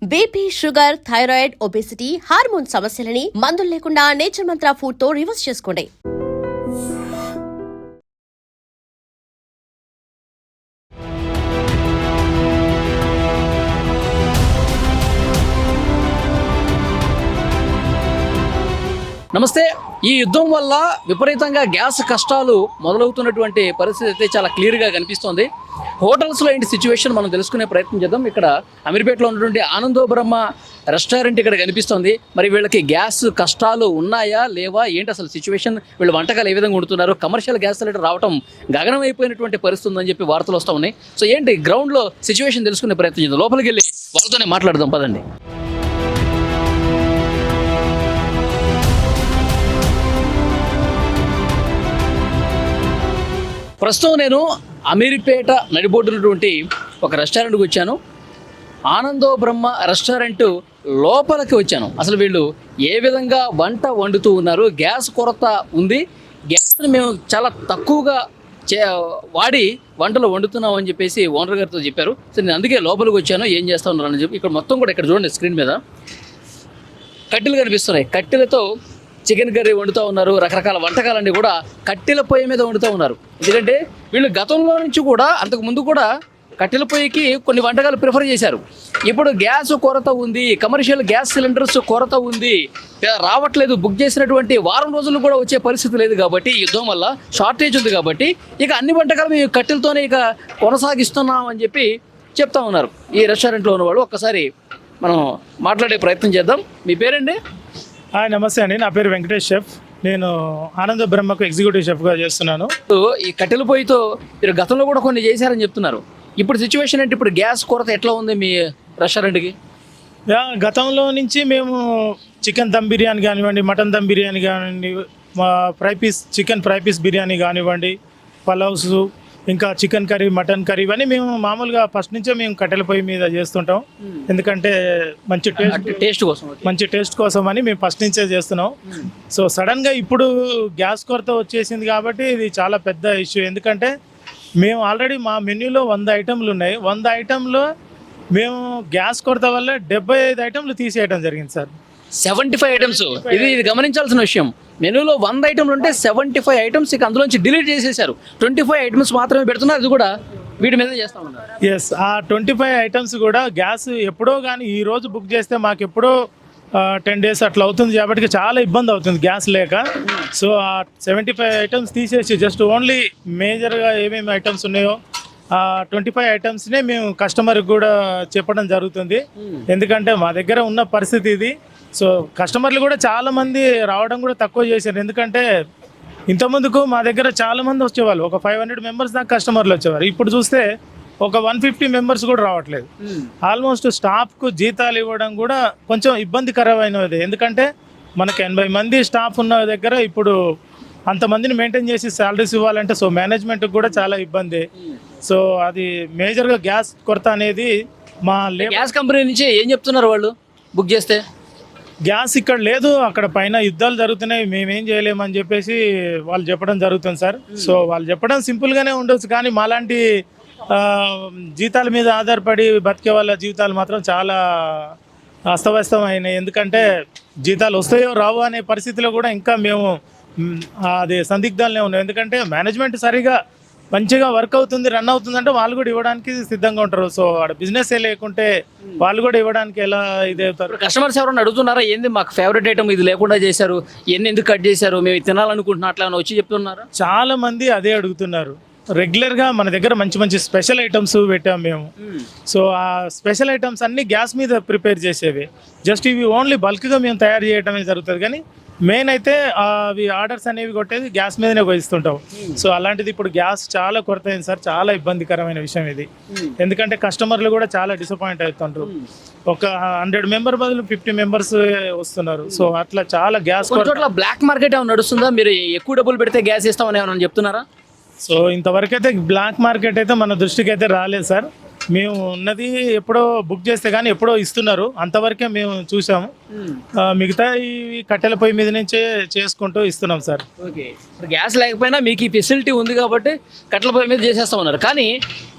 BP, sugar, thyroid, obesity, hormone సమస్యలని మందులు లేకుండా నేచర్ మంత్ర ఫుడ్ తో రివర్స్ చేసుకోండి. నమస్తే. ఈ యుద్ధం వల్ల విపరీతంగా గ్యాస్ కష్టాలు మొదలవుతున్నటువంటి పరిస్థితి అయితే చాలా క్లియర్గా కనిపిస్తోంది. హోటల్స్లో ఏంటి సిచ్యువేషన్ మనం తెలుసుకునే ప్రయత్నం చేద్దాం. ఇక్కడ అమీర్పేటలో ఉన్నటువంటి ఆనందో బ్రహ్మ రెస్టారెంట్ ఇక్కడ కనిపిస్తోంది. మరి వీళ్ళకి గ్యాస్ కష్టాలు ఉన్నాయా లేవా, ఏంటి అసలు సిచ్యువేషన్, వీళ్ళు వంటకాలు ఏ విధంగా వండుతున్నారు, కమర్షియల్ గ్యాస్ సిలిండర్ రావడం గగనం అయిపోయినటువంటి పరిస్థితి ఉందని చెప్పి వార్తలు వస్తూ ఉన్నాయి. సో ఏంటి గ్రౌండ్లో సిచ్యువేషన్ తెలుసుకునే ప్రయత్నం చేద్దాం. లోపలికి వెళ్ళి వాళ్ళతోనే మాట్లాడదాం పదండి. ప్రస్తుతం నేను అమీర్పేట నడిబొడ్డునటువంటి ఒక రెస్టారెంట్కి వచ్చాను. ఆనందో బ్రహ్మ రెస్టారెంట్ లోపలికి వచ్చాను. అసలు వీళ్ళు ఏ విధంగా వంట వండుతూ ఉన్నారు, గ్యాస్ కొరత ఉంది, గ్యాస్ని మేము చాలా తక్కువగా వాడి వంటలు వండుతున్నాం అని చెప్పేసి ఓనర్ గారితో చెప్పారు. సో నేను అందుకే లోపలికి వచ్చాను, ఏం చేస్తూ ఉన్నారు అని చెప్పి. ఇక్కడ మొత్తం కూడా ఇక్కడ చూడండి, స్క్రీన్ మీద కట్టెలు కనిపిస్తున్నాయి. కట్టెలతో చికెన్ కర్రీ వండుతూ ఉన్నారు. రకరకాల వంటకాలన్నీ కూడా కట్టెల పొయ్యి మీద వండుతూ ఉన్నారు. ఎందుకంటే వీళ్ళు గతంలో నుంచి కూడా అంతకు ముందు కూడా కట్టెల పొయ్యికి కొన్ని వంటకాలు ప్రిఫర్ చేశారు. ఇప్పుడు గ్యాస్ కొరత ఉంది, కమర్షియల్ గ్యాస్ సిలిండర్స్ కొరత ఉంది, రావట్లేదు, బుక్ చేసినటువంటి వారం రోజులు కూడా వచ్చే పరిస్థితి లేదు. కాబట్టి యుద్ధం వల్ల షార్టేజ్ ఉంది. కాబట్టి ఇక అన్ని వంటకాలు మేము కట్టెలతోనే ఇక కొనసాగిస్తున్నాం అని చెప్పి చెప్తా ఉన్నారు ఈ రెస్టారెంట్లో ఉన్నవాళ్ళు. ఒక్కసారి మనం మాట్లాడే ప్రయత్నం చేద్దాం. మీ పేరండి? హాయ్, నమస్తే అండి. నా పేరు వెంకటేష్ షెఫ్. నేను ఆనంద బ్రహ్మకు ఎగ్జిక్యూటివ్ షెఫ్గా చేస్తున్నాను. ఈ కట్టెల పొయ్యితో మీరు గతంలో కూడా కొన్ని చేశారని చెప్తున్నారు. ఇప్పుడు సిచ్యువేషన్ అంటే ఇప్పుడు గ్యాస్ కొరత ఎట్లా ఉంది మీ రెస్టారెంట్కి? గతంలో నుంచి మేము చికెన్ దమ్ బిర్యానీ కానివ్వండి, మటన్ దమ్ బిర్యానీ కానివ్వండి, చికెన్ ఫ్రై పీస్ బిర్యానీ కానివ్వండి, పలావ్స్, ఇంకా చికెన్ కర్రీ, మటన్ కర్రీ, ఇవన్నీ మేము మామూలుగా ఫస్ట్ నుంచే మేము కట్టెల పొయ్యి మీద చేస్తుంటాం. ఎందుకంటే మంచి టేస్ట్ కోసం అని మేము ఫస్ట్ నుంచే చేస్తున్నాం. సో సడన్గా ఇప్పుడు గ్యాస్ కొరత వచ్చేసింది కాబట్టి ఇది చాలా పెద్ద ఇష్యూ. ఎందుకంటే మేము ఆల్రెడీ మా మెన్యూలో 100 ఐటెంలు ఉన్నాయి. 100 ఐటెంలో మేము గ్యాస్ కొరత వల్ల 75 ఐటెంలు తీసేయడం జరిగింది సార్. 75 ఐటమ్స్, ఇది గమనించాల్సిన విషయం. మెనూలో 100 ఐటమ్లు ఉంటే 75 ఐటమ్స్ ఇక అందులోంచి డిలీట్ చేసేసారు. 25 ఐటమ్స్ మాత్రమే పెడుతున్నారు. అది కూడా వీటి మీద చేస్తూ ఉన్నారు. ఎస్, ఆ 25 ఐటమ్స్ కూడా గ్యాస్ ఎప్పుడో కానీ ఈ రోజు బుక్ చేస్తే మాకు ఎప్పుడో 10 days అట్లా అవుతుంది. కాబట్టి చాలా ఇబ్బంది అవుతుంది గ్యాస్ లేక. సో ఆ 75 ఐటమ్స్ తీసేసి జస్ట్ ఓన్లీ మేజర్గా ఏమేమి ఐటమ్స్ ఉన్నాయో ఆ 25 ఐటమ్స్నే మేము కస్టమర్కి కూడా చెప్పడం జరుగుతుంది. ఎందుకంటే మా దగ్గర ఉన్న పరిస్థితి ఇది. సో కస్టమర్లు కూడా చాలామంది రావడం కూడా తక్కువ చేశారు. ఎందుకంటే ఇంతకుముందుకు మా దగ్గర చాలామంది వచ్చేవాళ్ళు, ఒక 500 మెంబర్స్ దాకా కస్టమర్లు వచ్చేవారు. ఇప్పుడు చూస్తే ఒక 150 మెంబర్స్ కూడా రావట్లేదు. ఆల్మోస్ట్ స్టాఫ్కు జీతాలు ఇవ్వడం కూడా కొంచెం ఇబ్బందికరమైనది. ఎందుకంటే మనకు 80 మంది స్టాఫ్ ఉన్న దగ్గర ఇప్పుడు అంతమందిని మెయింటైన్ చేసి శాలరీస్ ఇవ్వాలంటే సో మేనేజ్మెంట్కి కూడా చాలా ఇబ్బంది. సో అది మేజర్గా గ్యాస్ కొరత అనేది మా గ్యాస్ కంపెనీ నుంచి ఏం చెప్తున్నారు వాళ్ళు బుక్ చేస్తే? గ్యాస్ ఇక్కడ లేదు, అక్కడ పైన యుద్ధాలు జరుగుతున్నాయి, మేమేం చేయలేమని చెప్పేసి వాళ్ళు చెప్పడం జరుగుతుంది సార్. సో వాళ్ళు చెప్పడం సింపుల్గానే ఉండొచ్చు, కానీ మాలాంటి జీతాల మీద ఆధారపడి బతికే వాళ్ళ జీవితాలు మాత్రం చాలా అస్తవ్యస్తం అయినాయి. ఎందుకంటే జీతాలు వస్తాయో రావో అనే పరిస్థితిలో కూడా ఇంకా మేము అది సందిగ్ధాలనే ఉన్నాం. ఎందుకంటే మేనేజ్మెంట్ సరిగా మంచిగా వర్క్ అవుతుంది, రన్ అవుతుందంటే వాళ్ళు కూడా ఇవ్వడానికి సిద్ధంగా ఉంటారు. సో ఆడ బిజినెస్ లేకుంటే వాళ్ళు కూడా ఇవ్వడానికి ఎలా ఇది అవుతారు? కస్టమర్స్ ఎవరైనా అడుగుతున్నారా, ఏంది మాకు ఫేవరెట్ ఐటమ్ ఇది లేకుండా చేశారు, ఎన్ని ఎందుకు కట్ చేశారు, మేము తినాలనుకుంటున్నా, అట్లా వచ్చి చెప్తున్నారా? చాలా మంది అదే అడుగుతున్నారు. రెగ్యులర్గా మన దగ్గర మంచి మంచి స్పెషల్ ఐటమ్స్ పెట్టాము మేము. సో ఆ స్పెషల్ ఐటమ్స్ అన్నీ గ్యాస్ మీద ప్రిపేర్ చేసేవి. జస్ట్ ఇవి ఓన్లీ బల్క్గా మేము తయారు చేయడమే జరుగుతుంది, కానీ మెయిన్ అయితే అవి ఆర్డర్స్ అనేవి కొట్టేది గ్యాస్ మీదనే పోయిస్తుంటాం. సో అలాంటిది ఇప్పుడు గ్యాస్ చాలా కొరత అయింది సార్. చాలా ఇబ్బందికరమైన విషయం ఇది. ఎందుకంటే కస్టమర్లు కూడా చాలా డిసప్పాయింట్ అవుతుంటారు. ఒక 100 మెంబర్ బదులు 50 మెంబర్స్ వస్తున్నారు. సో అట్లా చాలా గ్యాస్ కొరత. బ్లాక్ మార్కెట్ ఏమైనా నడుస్తుందా? మీరు ఎక్కువ డబ్బులు పెడితే గ్యాస్ ఇస్తామని ఏమైనా చెప్తున్నారా? సో ఇంతవరకు అయితే బ్లాక్ మార్కెట్ అయితే మన దృష్టికి అయితే రాలేదు సార్. మేము ఉన్నది ఎప్పుడో బుక్ చేస్తే కానీ ఎప్పుడో ఇస్తున్నారు, అంతవరకే మేము చూసాము. మిగతా ఈ కట్టెల పొయ్యి మీద నుంచే చేసుకుంటూ ఇస్తున్నాం సార్. ఓకే, గ్యాస్ లేకపోయినా మీకు ఈ ఫెసిలిటీ ఉంది కాబట్టి కట్టెల పొయ్యి మీద చేసేస్తా ఉన్నారు. కానీ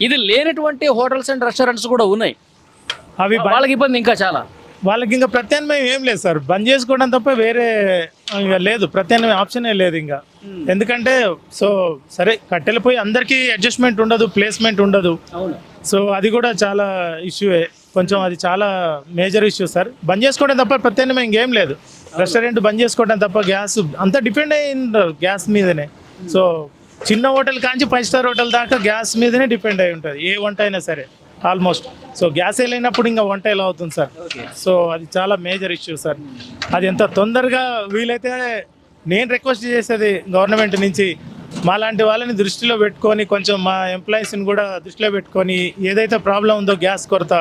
ఇది లేనటువంటి హోటల్స్ అండ్ రెస్టారెంట్స్ కూడా ఉన్నాయి. అవి వాళ్ళకి ఇబ్బంది ఇంకా చాలా. వాళ్ళకి ఇంకా ప్రత్యామ్నాయం ఏం లేదు సార్, బంద్ చేసుకోవడం తప్ప వేరే ఇంకా లేదు, ప్రత్యామ్నాయం ఆప్షనే లేదు ఇంకా. ఎందుకంటే సో సరే కట్టెలు పోయి అందరికీ అడ్జస్ట్మెంట్ ఉండదు, ప్లేస్మెంట్ ఉండదు. సో అది కూడా చాలా ఇష్యూయే, కొంచెం అది చాలా మేజర్ ఇష్యూ సార్. బంద్ చేసుకోవడం తప్ప ప్రత్యామ్నాయం ఇంకేం లేదు. రెస్టారెంట్ బంద్ చేసుకోవడం తప్ప గ్యాస్ అంతా డిపెండ్ అయ్యింది గ్యాస్ మీదనే. సో చిన్న హోటల్ కాంచి 5 స్టార్ హోటల్ దాకా గ్యాస్ మీదనే డిపెండ్ అయి ఉంటుంది ఏ వంట అయినా సరే ఆల్మోస్ట్. సో గ్యాస్ వెళ్ళినప్పుడు ఇంకా వంట ఎలా అవుతుంది సార్? సో అది చాలా మేజర్ ఇష్యూ సార్. అది ఎంత తొందరగా వీలైతే నేను రిక్వెస్ట్ చేసేది గవర్నమెంట్ నుంచి మాలాంటి వాళ్ళని దృష్టిలో పెట్టుకొని, కొంచెం మా ఎంప్లాయీస్ని కూడా దృష్టిలో పెట్టుకొని ఏదైతే ప్రాబ్లం ఉందో గ్యాస్ కొరత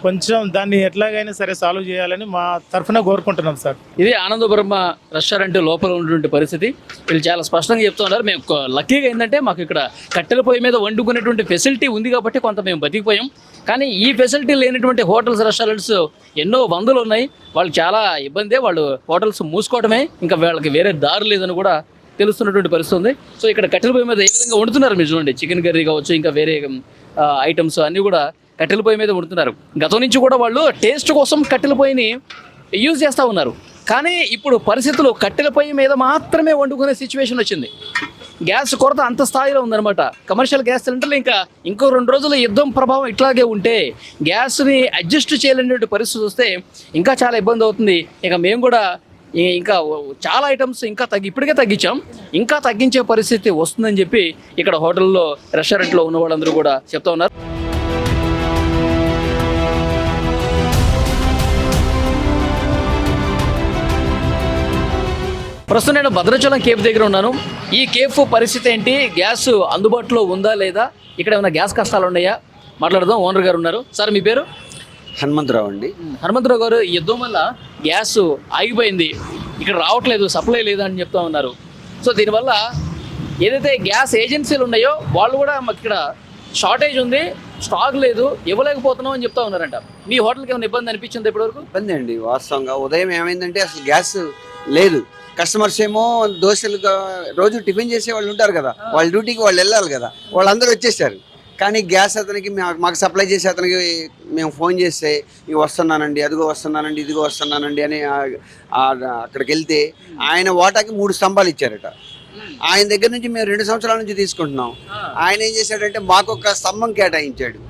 కొంచెం దాన్ని ఎట్లాగైనా సరే సాల్వ్ చేయాలని మా తరఫున కోరుకుంటున్నాం సార్. ఇది ఆనందపురం రెస్టారెంట్ లోపల ఉన్నటువంటి పరిస్థితి. వీళ్ళు చాలా స్పష్టంగా చెప్తూ ఉన్నారు. మేము లక్కీగా ఏంటంటే మాకు ఇక్కడ కట్టెల పొయ్యి మీద వండుకునేటువంటి ఫెసిలిటీ ఉంది కాబట్టి కొంత మేము బతికిపోయాం. కానీ ఈ ఫెసిలిటీ లేనటువంటి హోటల్స్, రెస్టారెంట్స్ ఎన్నో వందలు ఉన్నాయి. వాళ్ళు చాలా ఇబ్బందే, వాళ్ళు హోటల్స్ మూసుకోవడమే, ఇంకా వాళ్ళకి వేరే దారి లేదని కూడా తెలుస్తున్నటువంటి పరిస్థితి ఉంది. సో ఇక్కడ కట్టెల పొయ్యి మీద ఏ విధంగా వండుతున్నారు మీరు చూడండి. చికెన్ కర్రీ కావచ్చు, ఇంకా వేరే ఐటమ్స్ అన్నీ కూడా కట్టెల పొయ్యి మీద వండుతున్నారు. గతం నుంచి కూడా వాళ్ళు టేస్ట్ కోసం కట్టెల పొయ్యిని యూజ్ చేస్తూ ఉన్నారు. కానీ ఇప్పుడు పరిస్థితులు కట్టెల పొయ్యి మీద మాత్రమే వండుకునే సిచ్యువేషన్ వచ్చింది. గ్యాస్ కొరత అంత స్థాయిలో ఉందన్నమాట. కమర్షియల్ గ్యాస్ సిలిండర్లు ఇంకో 2 రోజుల యుద్ధం ప్రభావం ఇట్లాగే ఉంటే గ్యాస్ని అడ్జస్ట్ చేయలేనటువంటి పరిస్థితి వస్తే ఇంకా చాలా ఇబ్బంది అవుతుంది. ఇక మేము కూడా ఇంకా చాలా ఐటమ్స్ ఇంకా ఇప్పటికే తగ్గించాం, ఇంకా తగ్గించే పరిస్థితి వస్తుందని చెప్పి ఇక్కడ హోటల్లో, రెస్టారెంట్లో ఉన్న వాళ్ళందరూ కూడా చెప్తా ఉన్నారు. ప్రస్తుతం నేను భద్రాచలం కేఫ్ దగ్గర ఉన్నాను. ఈ కేఫ్ పరిస్థితి ఏంటి, గ్యాస్ అందుబాటులో ఉందా లేదా, ఇక్కడ ఏమైనా గ్యాస్ కష్టాలు ఉన్నాయా మాట్లాడదాం. ఓనర్ గారు ఉన్నారు. సార్ మీ పేరు? హనుమంతరావు అండి. హనుమంతరావు గారు, ఈ యుద్ధం వల్ల గ్యాస్ ఆగిపోయింది, ఇక్కడ రావట్లేదు, సప్లై లేదు అని చెప్తా ఉన్నారు. సో దీనివల్ల ఏదైతే గ్యాస్ ఏజెన్సీలు ఉన్నాయో వాళ్ళు కూడా మాకు ఇక్కడ షార్టేజ్ ఉంది, స్టాక్ లేదు, ఇవ్వలేకపోతున్నాం అని చెప్తా ఉన్నారంట. మీ హోటల్కి ఏమైనా ఇబ్బంది అనిపించింది ఇప్పటివరకు? ఇబ్బంది అండి వాస్తవంగా. ఉదయం ఏమైందంటే అసలు గ్యాస్ లేదు. కస్టమర్స్ ఏమో దోశలు రోజు టిఫిన్ చేసే వాళ్ళు ఉంటారు కదా, వాళ్ళ డ్యూటీకి వాళ్ళు వెళ్ళాలి కదా, వాళ్ళందరూ వచ్చేసారు. కానీ గ్యాస్ అతనికి మాకు సప్లై చేసి అతనికి మేము ఫోన్ చేస్తే ఇవి వస్తున్నానండి, అదిగో వస్తున్నానండి, ఇదిగో వస్తున్నానండి అని అక్కడికి వెళ్తే ఆయన వాటాకి 3 స్తంభాలు ఇచ్చారట. ఆయన దగ్గర నుంచి మేము 2 సంవత్సరాల నుంచి తీసుకుంటున్నాం. ఆయన ఏం చేశాడంటే మాకు ఒక స్తంభం కేటాయించాడు.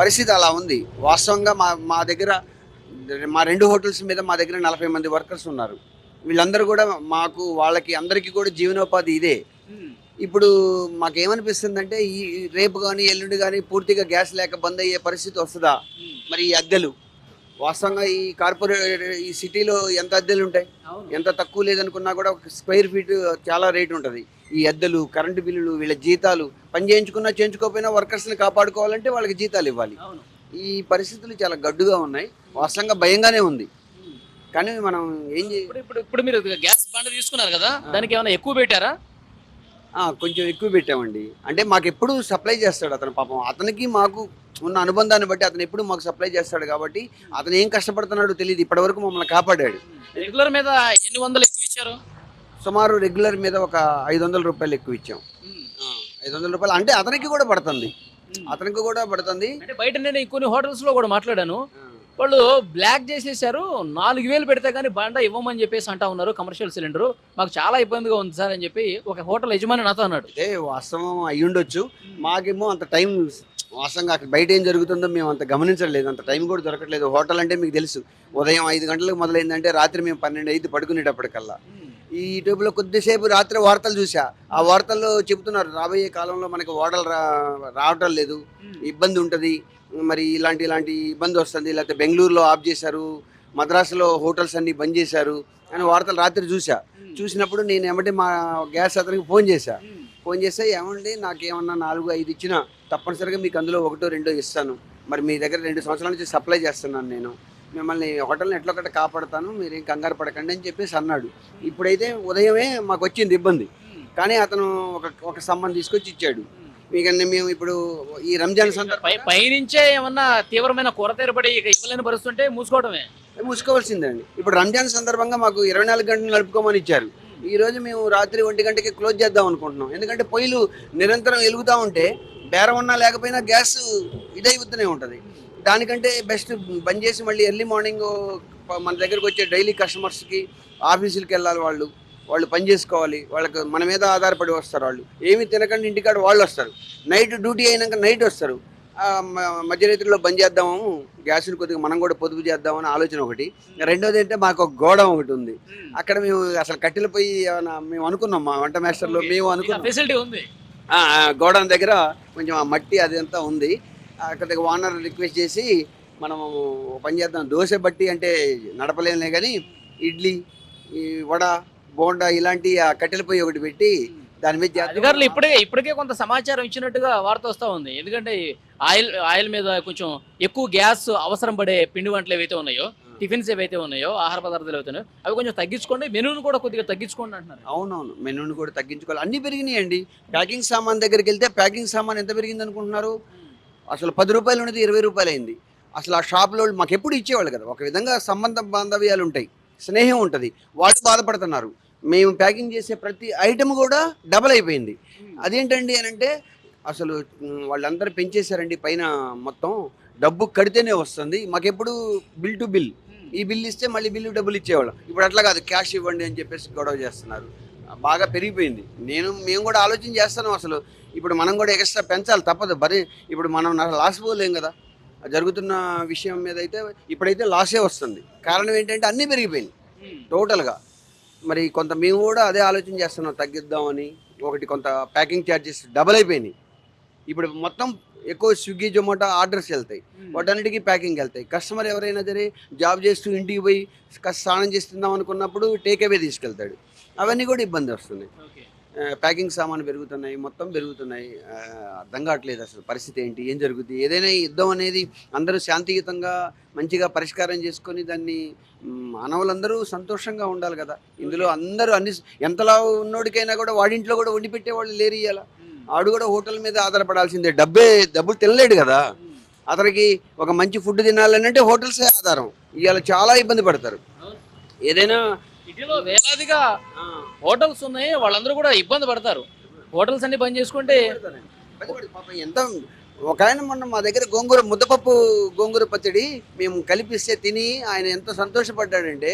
పరిస్థితి అలా ఉంది వాస్తవంగా. మా దగ్గర మా 2 హోటల్స్ మీద మా దగ్గర 40 మంది వర్కర్స్ ఉన్నారు. వీళ్ళందరూ కూడా మాకు వాళ్ళకి అందరికీ కూడా జీవనోపాధి ఇదే. ఇప్పుడు మాకేమనిపిస్తుందంటే ఈ రేపు కానీ ఎల్లుండి కానీ పూర్తిగా గ్యాస్ లేక బంద్ అయ్యే పరిస్థితి వస్తుందా? మరి ఈ అద్దెలు వాస్తవంగా ఈ కార్పొరేట్ ఈ సిటీలో ఎంత అద్దెలు ఉంటాయి? ఎంత తక్కువ లేదనుకున్నా కూడా ఒక స్క్వేర్ ఫీట్ చాలా రేటు ఉంటుంది. ఈ అద్దెలు, కరెంటు బిల్లులు, వీళ్ళ జీతాలు, పని చేయించుకున్నా చేయించుకోకపోయినా వర్కర్స్ని కాపాడుకోవాలంటే వాళ్ళకి జీతాలు ఇవ్వాలి. ఈ పరిస్థితులు చాలా గడ్డుగా ఉన్నాయి. వాస్తవంగా భయంగానే ఉంది. కానీ మనం ఏం ఇప్పుడు మీరు గ్యాస్ బండ తీసుకున్నారు కదా, దానికి ఏమైనా ఎక్కువ పెట్టారా? కొంచెం ఎక్కువ పెట్టామండి. అంటే మాకు ఎప్పుడు సప్లై చేస్తాడు అతను. పాపం అతనికి మాకు ఉన్న అనుబంధాన్ని బట్టి అతను ఎప్పుడు మాకు సప్లై చేస్తాడు కాబట్టి అతను ఏం కష్టపడుతున్నాడో తెలియదు. ఇప్పటివరకు మమ్మల్ని కాపాడాడు. రెగ్యులర్ మీద ఎన్ని వందలు ఎక్కువ ఇచ్చారు? సుమారు రెగ్యులర్ మీద ఒక 500 రూపాయలు ఎక్కువ ఇచ్చాం. 500 రూపాయలు అంటే అతనికి కూడా పడుతుంది. అంటే బయట నేను కొన్ని హోటల్స్లో కూడా మాట్లాడాను, వాళ్ళు బ్లాక్ చేసేసారు. 4000 పెడితే కానీ బండ ఇవ్వమని చెప్పేసి అంటా ఉన్నారు. కమర్షియల్ సిలిండర్ మాకు చాలా ఇబ్బందిగా ఉంది సార్ అని చెప్పి ఒక హోటల్ యజమాని నాతో అన్నాడు. అంటే వాస్తవం అయ్యుండొచ్చు. మాకేమో అంత టైం వాస్తవంగా అక్కడ బయట ఏం జరుగుతుందో మేము అంత గమనించలేదు. అంత టైం కూడా దొరకట్లేదు. హోటల్ అంటే మీకు తెలుసు, ఉదయం 5 గంటలకు మొదలైందంటే రాత్రి మేము 12 అయితే పడుకునేటప్పటికల్లా. ఈ యూట్యూబ్లో కొద్దిసేపు రాత్రి వార్తలు చూసా. ఆ వార్తల్లో చెబుతున్నారు రాబోయే కాలంలో మనకి ఓడలు రావటం లేదు, ఇబ్బంది ఉంటుంది, మరి ఇలాంటి ఇబ్బంది వస్తుంది. లేకపోతే బెంగళూరులో ఆఫ్ చేశారు, మద్రాసులో హోటల్స్ అన్నీ బంద్ చేశారు అని వార్తలు రాత్రి చూసినప్పుడు నేను ఏమంటే మా గ్యాస్ అతనికి ఫోన్ చేస్తే ఏమంటే నాకేమన్నా 4-5 ఇచ్చినా తప్పనిసరిగా మీకు అందులో 1-2 ఇస్తాను. మరి మీ దగ్గర 2 సంవత్సరాల నుంచి సప్లై చేస్తున్నాను, నేను మిమ్మల్ని హోటల్ని ఎట్లొకటి కాపాడుతాను, మీరేం కంగారు పడకండి అని చెప్పేసి అన్నాడు. ఇప్పుడైతే ఉదయమే మాకు వచ్చింది ఇబ్బంది. కానీ అతను ఒక స్తంభం తీసుకొచ్చి ఇచ్చాడు. మీకన్నా మేము ఇప్పుడు ఈ రంజాన్ పైనుంచే ఏమన్నా తీవ్రమైన కొరత ఏర్పడి ఇవ్వలేని పరిస్థితి మూసుకోవాల్సిందండి. ఇప్పుడు రంజాన్ సందర్భంగా మాకు 24 గంటలు నడుపుకోమని ఇచ్చారు. ఈ రోజు మేము రాత్రి 1 గంటకి క్లోజ్ చేద్దాం అనుకుంటున్నాం. ఎందుకంటే పొయ్యిలు నిరంతరం వెలుగుతూ ఉంటే బేరం ఉన్నా లేకపోయినా గ్యాస్ ఇదైపోతూనే ఉంటుంది. దానికంటే బెస్ట్ బంద్ చేసి మళ్ళీ ఎర్లీ మార్నింగ్ మన దగ్గరకు వచ్చే డైలీ కస్టమర్స్కి ఆఫీసులకి వెళ్ళాలి, వాళ్ళు పని చేసుకోవాలి, వాళ్ళకి మన మీద ఆధారపడి వస్తారు. వాళ్ళు ఏమి తినకండి ఇంటికాడ వాళ్ళు వస్తారు, నైట్ డ్యూటీ అయినాక నైట్ వస్తారు. మధ్యరాత్రిలో బంద్ చేద్దాము, గ్యాస్ని కొద్దిగా మనం కూడా పొదుపు చేద్దామని ఆలోచన ఒకటి. రెండోది అంటే మాకు ఒక గోడం ఒకటి ఉంది, అక్కడ మేము అసలు కట్టెలు పోయి ఏమైనా మేము అనుకున్నాం, మా వంట మాస్టర్లో మేము అనుకున్నాం ఫెసిలిటీ ఉంది. గోడౌన్ దగ్గర కొంచెం ఆ మట్టి అదంతా ఉంది. అక్కడ ఓనర్ రిక్వెస్ట్ చేసి మనం పని చేద్దాం, దోశ బట్టి అంటే నడపలేనులే కానీ ఇడ్లీ, ఈ వడ, బోండా ఇలాంటి ఆ కట్టెల పొయ్యి ఒకటి పెట్టి దాని మీద అధికారులు ఇప్పటికే కొంత సమాచారం ఇచ్చినట్టుగా వార్త వస్తూ ఉంది. ఎందుకంటే ఆయిల్ మీద కొంచెం ఎక్కువ గ్యాస్ అవసరం పడే పిండి వంటలు ఏవైతే ఉన్నాయో, టిఫిన్స్ ఏవైతే ఉన్నాయో, ఆహార పదార్థాలు ఏవైతే ఉన్నాయో అవి కొంచెం తగ్గించుకోండి, మెనూను కూడా కొద్దిగా తగ్గించుకోండి అంటున్నారు. అవునవును, మెనూని కూడా తగ్గించుకోవాలి. అన్నీ పెరిగినాయండి. ప్యాకింగ్ సామాన్ దగ్గరికి వెళ్తే ప్యాకింగ్ సామాన్ ఎంత పెరిగింది అనుకుంటున్నారు? అసలు 10 రూపాయలు ఉన్నది 20 రూపాయలు అయింది. అసలు ఆ షాప్లో మాకు ఎప్పుడు ఇచ్చేవాళ్ళు కదా, ఒక విధంగా సంబంధ బాంధవ్యాలు ఉంటాయి, స్నేహం ఉంటుంది, వాళ్ళు బాధపడుతున్నారు. మేము ప్యాకింగ్ చేసే ప్రతి ఐటమ్ కూడా డబల్ అయిపోయింది. అదేంటండి అని అంటే అసలు వాళ్ళందరూ పెంచేశారండి పైన, మొత్తం డబ్బు కడితేనే వస్తుంది, మాకెప్పుడు బిల్ టు బిల్, ఈ బిల్ ఇస్తే మళ్ళీ బిల్లు డబ్బులు ఇచ్చేవాళ్ళం. ఇప్పుడు అట్లా కాదు, క్యాష్ ఇవ్వండి అని చెప్పేసి గొడవ చేస్తున్నారు. బాగా పెరిగిపోయింది. మేము కూడా ఆలోచన చేస్తున్నాం, అసలు ఇప్పుడు మనం కూడా ఎక్స్ట్రా పెంచాలి, తప్పదు. మరి ఇప్పుడు మనం లాస్ పోలేం కదా, జరుగుతున్న విషయం మీద అయితే ఇప్పుడైతే లాసే వస్తుంది. కారణం ఏంటంటే అన్నీ పెరిగిపోయింది టోటల్గా. మరి కొంత మేము కూడా అదే ఆలోచన చేస్తున్నాం, తగ్గిద్దామని. ఒకటి కొంత ప్యాకింగ్ ఛార్జెస్ డబల్ అయిపోయినాయి. ఇప్పుడు మొత్తం ఎక్కువ స్విగ్గీ, జొమాటో ఆర్డర్స్ వెళ్తాయి, వాటన్నిటికీ ప్యాకింగ్ వెళ్తాయి. కస్టమర్ ఎవరైనా సరే జాబ్ చేస్తూ ఇంటికి పోయి స్నానం చేస్తుందాం అనుకున్నప్పుడు టేక్ అవే తీసుకెళ్తాడు, అవన్నీ కూడా ఇబ్బంది వస్తుంది. ప్యాకింగ్ సామాను పెరుగుతున్నాయి, మొత్తం పెరుగుతున్నాయి. అర్థం కావట్లేదు అసలు పరిస్థితి ఏంటి, ఏం జరుగుతుంది. ఏదైనా యుద్ధం అనేది అందరూ శాంతియుతంగా మంచిగా పరిష్కారం చేసుకొని దాన్ని మానవులందరూ సంతోషంగా ఉండాలి కదా. ఇందులో అందరూ ఎంతలా ఉన్నోడికైనా కూడా వాడింట్లో కూడా వండి పెట్టేవాళ్ళు లేరు. ఇయ్యాల ఆడు కూడా హోటల్ మీద ఆధారపడాల్సిందే, డబ్బులు తినలేడు కదా. అతనికి ఒక మంచి ఫుడ్ తినాలంటే హోటల్సే ఆధారం. ఇవాళ చాలా ఇబ్బంది పడతారు. ఏదైనా సిటీలో వేలాదిగా హోటల్స్ ఉన్నాయి, వాళ్ళందరూ కూడా ఇబ్బంది పడతారు. హోటల్స్ అన్ని బంద్ చేసుకుంటే పాపం ఎంత. ఒక ఆయన మొన్న మా దగ్గర గోంగూర పచ్చడి మేము కలిపిస్తే తిని ఆయన ఎంత సంతోషపడ్డాడంటే,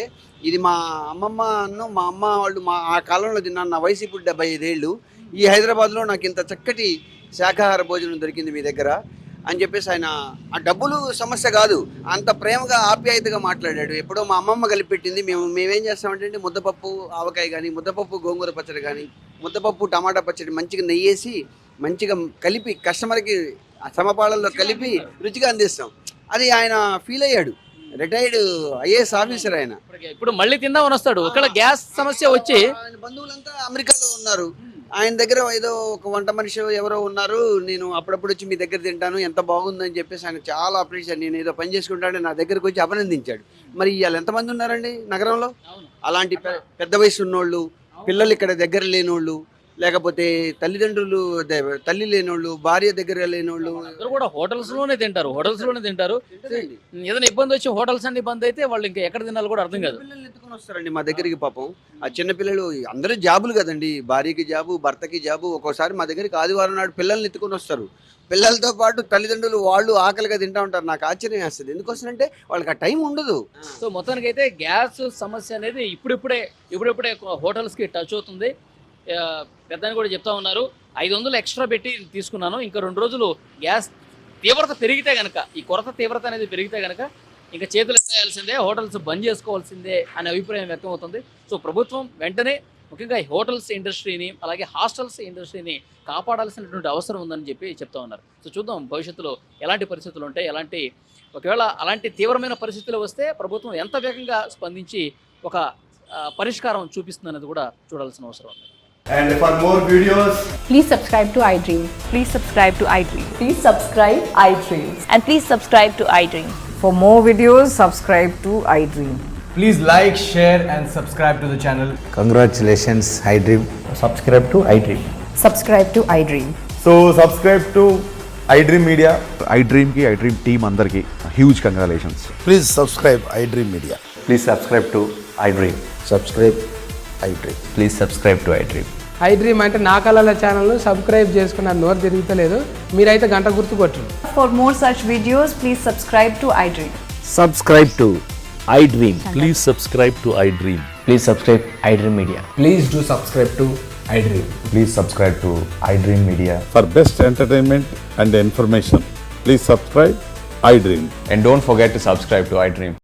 ఇది మా అమ్మమ్మను మా అమ్మ వాళ్ళు ఆ కాలంలో తిన్నాను, నా వయసు ఇప్పుడు 75 ఏళ్ళు, ఈ హైదరాబాద్లో నాకు ఇంత చక్కటి శాకాహార భోజనం దొరికింది మీ దగ్గర అని చెప్పేసి ఆయన. ఆ డబ్బులు సమస్య కాదు, అంత ప్రేమగా ఆప్యాయతగా మాట్లాడాడు. ఎప్పుడో మా అమ్మమ్మ కలిపెట్టింది, మేమేం చేస్తామంటే ముద్దపప్పు ఆవకాయ కానీ, ముద్దపప్పు గోంగూర పచ్చడి కానీ, ముద్దపప్పు టమాటా పచ్చడి మంచిగా నెయ్యేసి మంచిగా కలిపి కస్టమర్కి సమపాళల్లో కలిపి రుచిగా అందిస్తాం. అది ఆయన ఫీల్ అయ్యాడు. రిటైర్డ్ ఐఏఎస్ ఆఫీసర్ ఆయన. ఇప్పుడు మళ్ళీ తిందామని వస్తాడు. ఒకవేళ గ్యాస్ సమస్య వచ్చి ఆయన బంధువులంతా అమెరికాలో ఉన్నారు, ఆయన దగ్గర ఏదో ఒక వంట మనిషి ఎవరో ఉన్నారు, నేను అప్పుడప్పుడు వచ్చి మీ దగ్గర తింటాను, ఎంత బాగుందని చెప్పేసి ఆయన చాలా అప్రిషియేట్. నేను ఏదో పని చేసుకుంటానని నా దగ్గరకు వచ్చి అభినందించాడు. మరి ఇవాళ ఎంతమంది ఉన్నారండి నగరంలో అలాంటి పెద్ద వయసు ఉన్నోళ్ళు, పిల్లలు ఇక్కడ దగ్గర లేనోళ్ళు, లేకపోతే తల్లిదండ్రులు తల్లి లేనోళ్ళు, భార్య దగ్గర లేనోళ్ళు అందరూ కూడా హోటల్స్ లోనే తింటారు. ఏదైనా ఇబ్బంది వచ్చి హోటల్స్ అన్ని బంద్ అయితే వాళ్ళు ఇంకా ఎక్కడ తినాలి కూడా అర్థం కాదు. పిల్లల్ని ఎత్తుకొని వస్తారండి మా దగ్గరికి. పాపం ఆ చిన్నపిల్లలు అందరూ జాబులు కదండి, భార్యకి జాబు, భర్తకి జాబు. ఒక్కోసారి మా దగ్గరికి ఆదివారం నాడు పిల్లల్ని ఎత్తుకొని వస్తారు. పిల్లలతో పాటు తల్లిదండ్రులు వాళ్ళు ఆకలిగా తింటా ఉంటారు. నాకు ఆశ్చర్యం వేస్తుంది, ఎందుకోసమంటే వాళ్ళకి ఆ టైం ఉండదు. సో మొత్తానికి అయితే గ్యాస్ సమస్య అనేది ఇప్పుడిప్పుడే హోటల్స్కి టచ్ అవుతుంది. పెద్దని కూడా చెప్తా ఉన్నారు, 500 ఎక్స్ట్రా పెట్టి తీసుకున్నాను, ఇంకా 2 రోజులు గ్యాస్ తీవ్రత పెరిగితే కనుక, ఈ కొరత తీవ్రత అనేది పెరిగితే కనుక ఇంకా చేతులు ఎత్తేయాల్సిందే, హోటల్స్ బంద్ చేసుకోవాల్సిందే అనే అభిప్రాయం వ్యక్తం అవుతుంది. సో ప్రభుత్వం వెంటనే ముఖ్యంగా ఈ హోటల్స్ ఇండస్ట్రీని అలాగే హాస్టల్స్ ఇండస్ట్రీని కాపాడాల్సినటువంటి అవసరం ఉందని చెప్తా ఉన్నారు. సో చూద్దాం భవిష్యత్తులో ఎలాంటి పరిస్థితులు ఉంటాయి, ఒకవేళ అలాంటి తీవ్రమైన పరిస్థితులు వస్తే ప్రభుత్వం ఎంత వేగంగా స్పందించి ఒక పరిష్కారం చూపిస్తుందనేది కూడా చూడాల్సిన అవసరం ఉంది. And for more videos, Please subscribe to iDream. Please subscribe to iDream. Please subscribe iDream. And please subscribe to iDream. For more videos, subscribe to iDream. please like, share and subscribe to the channel. Congratulations, iDream. Subscribe to iDream. Subscribe to iDream. So subscribe to iDream Media. iDream ki iDream team andarki huge congratulations. Please subscribe iDream Media. Please subscribe to iDream. Subscribe iDream. Please subscribe to iDream. I dream అంటే నా కళల ఛానల్ను subscribe చేసుకున్న నోరు తిరుగుతలేదు. మీరైతే గంట గుర్తు కొట్టండి. For more such videos, please subscribe to iDream. Subscribe to iDream. Please subscribe to iDream. Please subscribe iDream Media. Please do subscribe to iDream. Please subscribe to iDream Media. For best entertainment and information, please subscribe iDream. And don't forget to subscribe to iDream.